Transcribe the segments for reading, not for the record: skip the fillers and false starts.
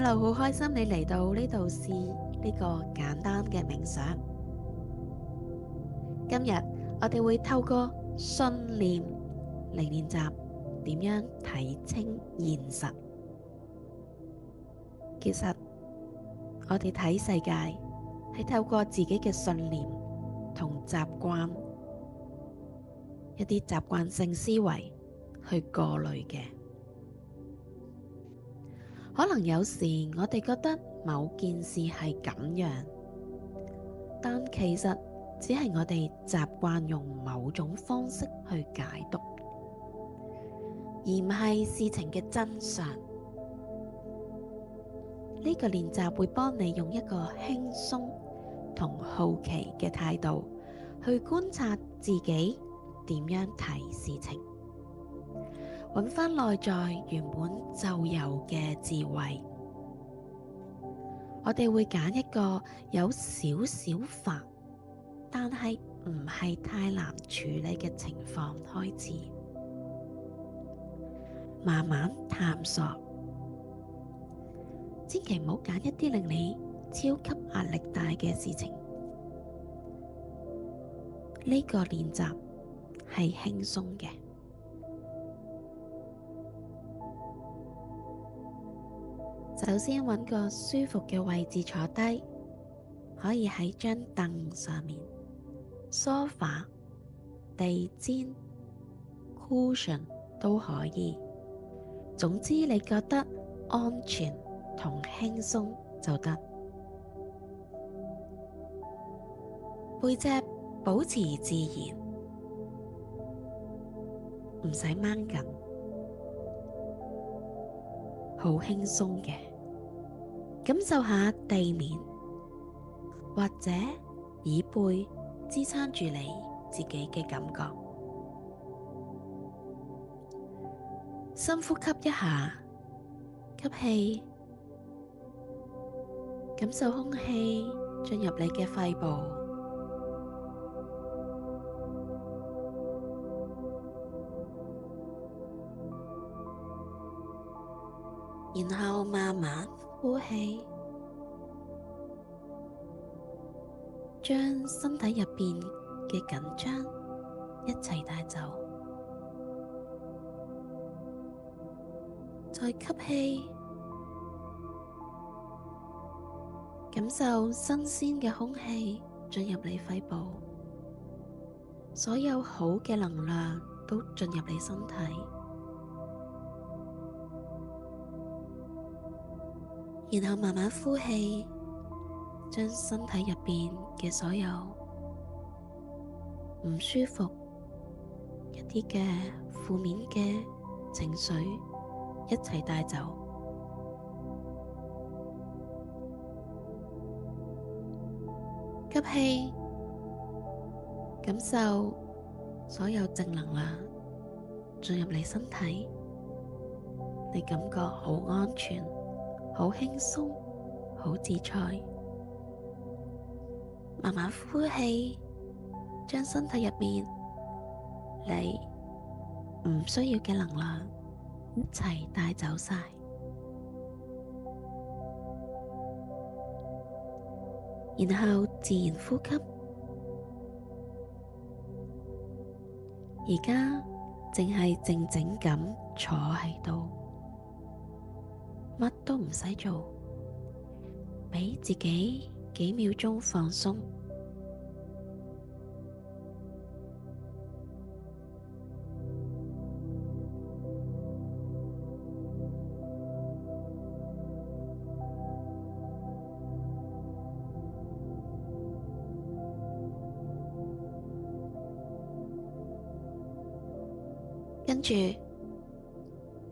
Hello，好開心你嚟到呢度試呢個簡單嘅冥想。今日我哋會透過信念嚟練習點樣睇清現實。其實我哋睇世界係透過自己嘅信念同習慣，一啲習慣性思維去過濾嘅。可能有時我哋覺得某件事係咁樣，但其實只係我哋習慣用某種方式去解讀，而唔係事情嘅真相。呢個練習會幫你用一個輕鬆同好奇嘅態度去觀察自己點樣睇事情，揾返內在原本就有嘅智慧。我哋會揀一個有少少煩，但係唔係太難處理嘅情況開始，慢慢探索。千祈唔好揀一啲令你超級壓力大嘅事情。呢個練習係輕鬆嘅。首先揾個舒服嘅位置坐低，可以喺張凳上面、梳化、地氈、cushion 都可以。總之你覺得安全同輕鬆就得。背脊保持自然，唔使掹緊，好輕鬆嘅。感受下地面或者椅背支撐住你自己嘅感覺。深呼吸一下，吸氣，感受空氣進入你嘅肺部，然後慢慢呼氣，將身體入邊嘅緊張一齊帶走。再吸氣，感受新鮮嘅空氣進入你肺部，所有好嘅能量都進入你身體。然後慢慢呼氣，將身體入邊嘅所有唔舒服、一啲嘅負面嘅情緒一齊帶走。吸氣，感受所有正能量進入你身體，你感覺好安全、好輕鬆、好自在。慢慢呼氣，將身體入面你唔需要嘅能量一齊帶走晒。然後自然呼吸。而家淨係靜靜咁坐喺度，乜都唔使做，俾自己幾秒鐘放鬆。跟住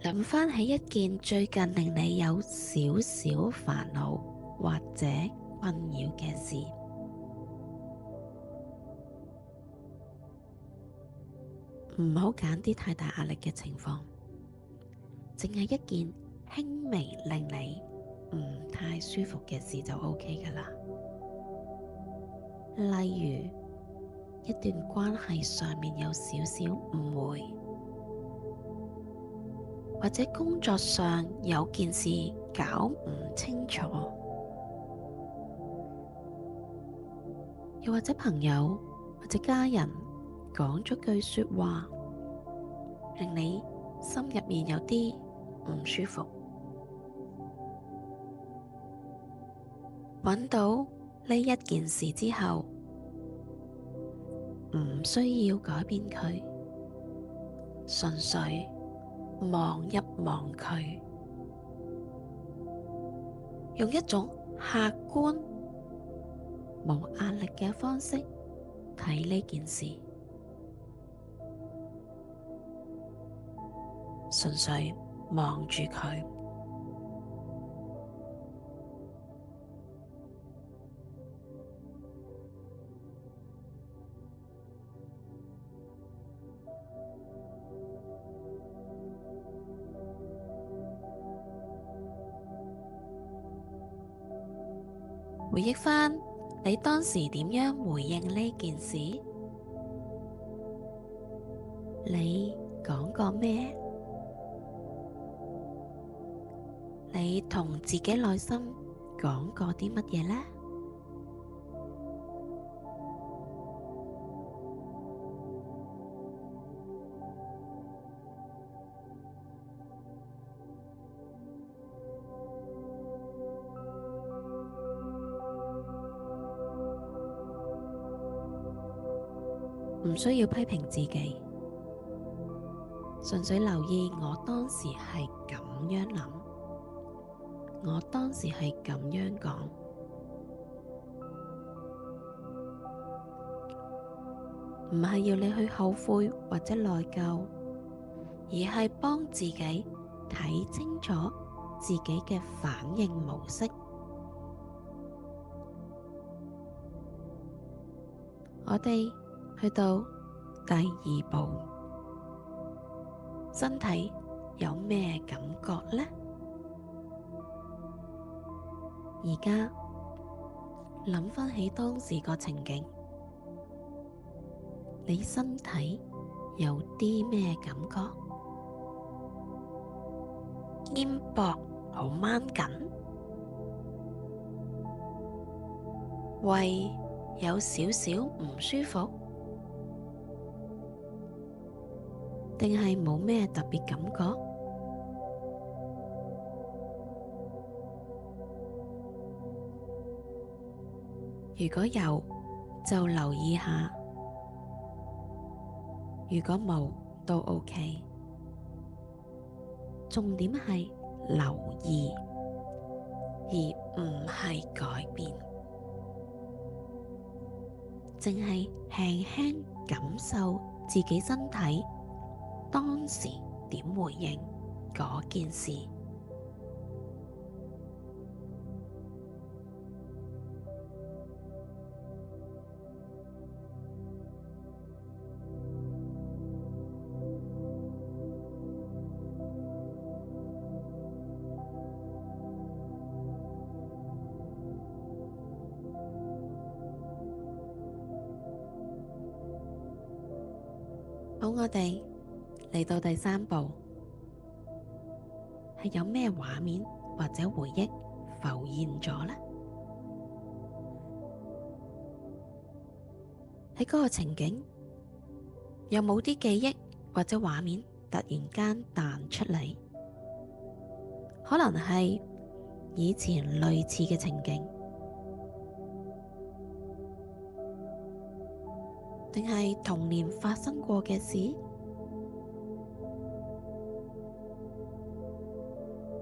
諗返起一件最近令你有少少煩惱或者困擾嘅事，唔好揀啲太大壓力嘅情況，淨係一件輕微令你唔太舒服嘅事就 OK 㗎喇。例如一段關係上面有少少誤會，或者工作上有件事搞唔清楚，又或者朋友或者家人講咗句說話，令你心入面有啲唔舒服。揾到呢一件事之後，唔需要改變佢，純粹望一望佢，用一種客觀、無壓力嘅方式睇呢件事，純粹望住佢。回憶返你當時點樣回應呢件事？你講過咩？你同自己內心講過啲乜嘢呢？唔需要批評自己，純粹留意我當時係咁樣諗，我當時係咁樣講，唔係要你去後悔或者內疚，而係幫自己睇清楚自己嘅反應模式。我哋去到第二步，身體有咩感覺呢？而家諗返起當時個情景，你身體有啲咩感覺？肩膊好掹緊，胃有少少唔舒服，定係冇咩特別感覺？如果有，就留意下；如果冇，都 OK。重點係留意，而唔係改變，淨係輕輕感受自己身體當時點回應嗰件事。好，我哋嚟到第三步，係有咩畫面或者回憶浮現咗呢？喺嗰個情景，有冇啲記憶或者畫面突然間彈出嚟？可能係以前類似嘅情景，定係童年發生過嘅事，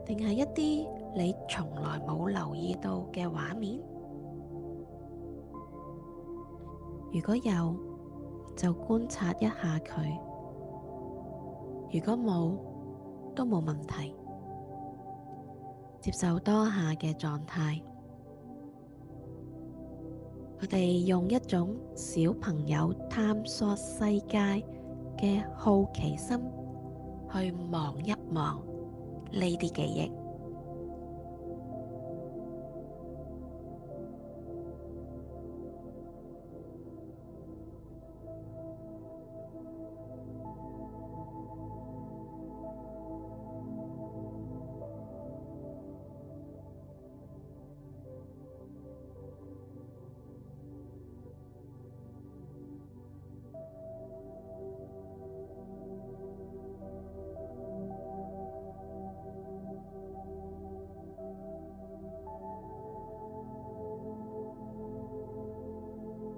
定係一啲你從來冇留意到嘅畫面？如果有，就觀察一下佢；如果冇，都冇問題。接受當下嘅狀態，我哋用一種小朋友探索世界嘅好奇心去望一望呢啲記憶。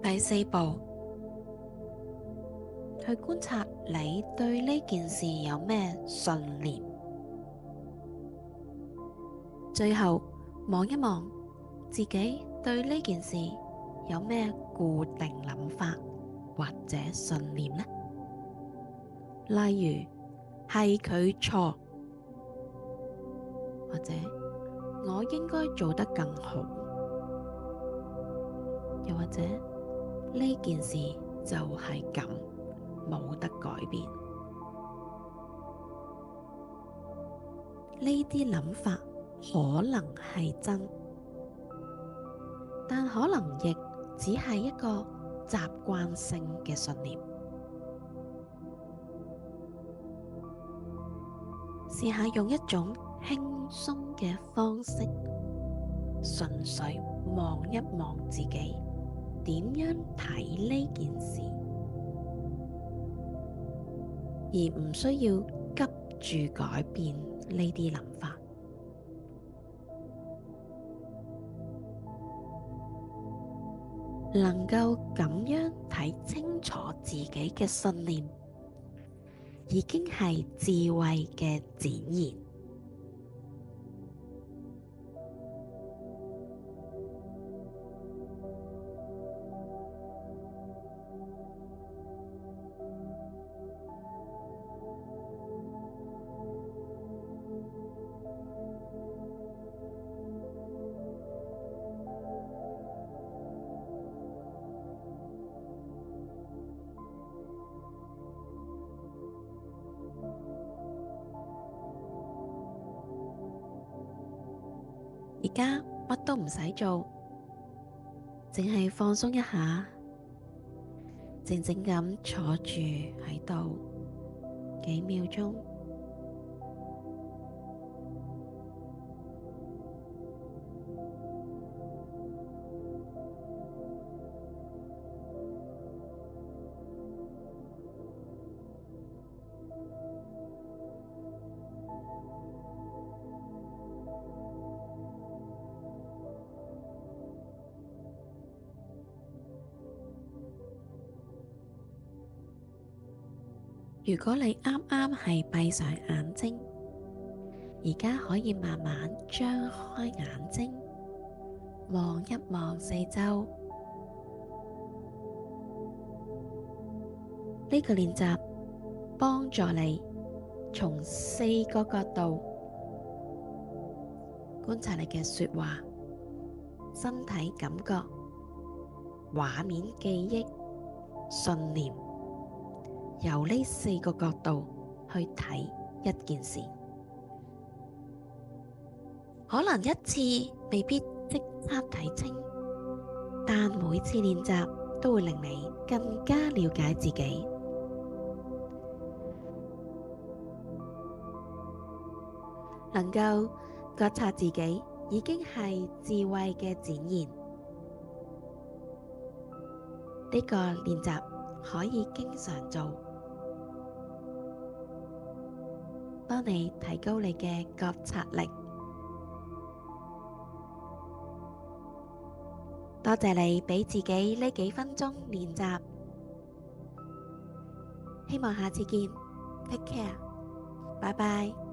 第4步，去觀察你對呢件事有咩信念。最後望一望自己對呢件事有咩固定諗法或者信念呢？例如係佢錯，或者我應該做得更好，又或者呢件事就係咁，冇得改變。呢啲諗法可能係真，但可能亦只係一個習慣性嘅信念。試下用一種輕鬆嘅方式，純粹望一望自己點樣睇呢件事，而唔需要急住改變呢啲諗法。能夠咁樣睇清楚自己嘅信念，已經係智慧嘅展現。而家乜都唔使做，淨係放鬆一下，靜靜咁坐住喺度幾秒鐘。如果你啱啱係閉上眼睛，而家可以慢慢張開眼睛，望一望四周。呢個練習幫助你從4個角度觀察你嘅說話、身體感覺、畫面記憶、信念，由呢4個角度去睇一件事。可能一次未必即刻睇清，但每次練習都會令你更加了解自己。能夠覺察自己已經係智慧嘅展現。呢個練習可以經常做，幫你提高你嘅覺察力。多謝你俾自己呢幾分鐘練習，希望下次見。Take care，拜拜。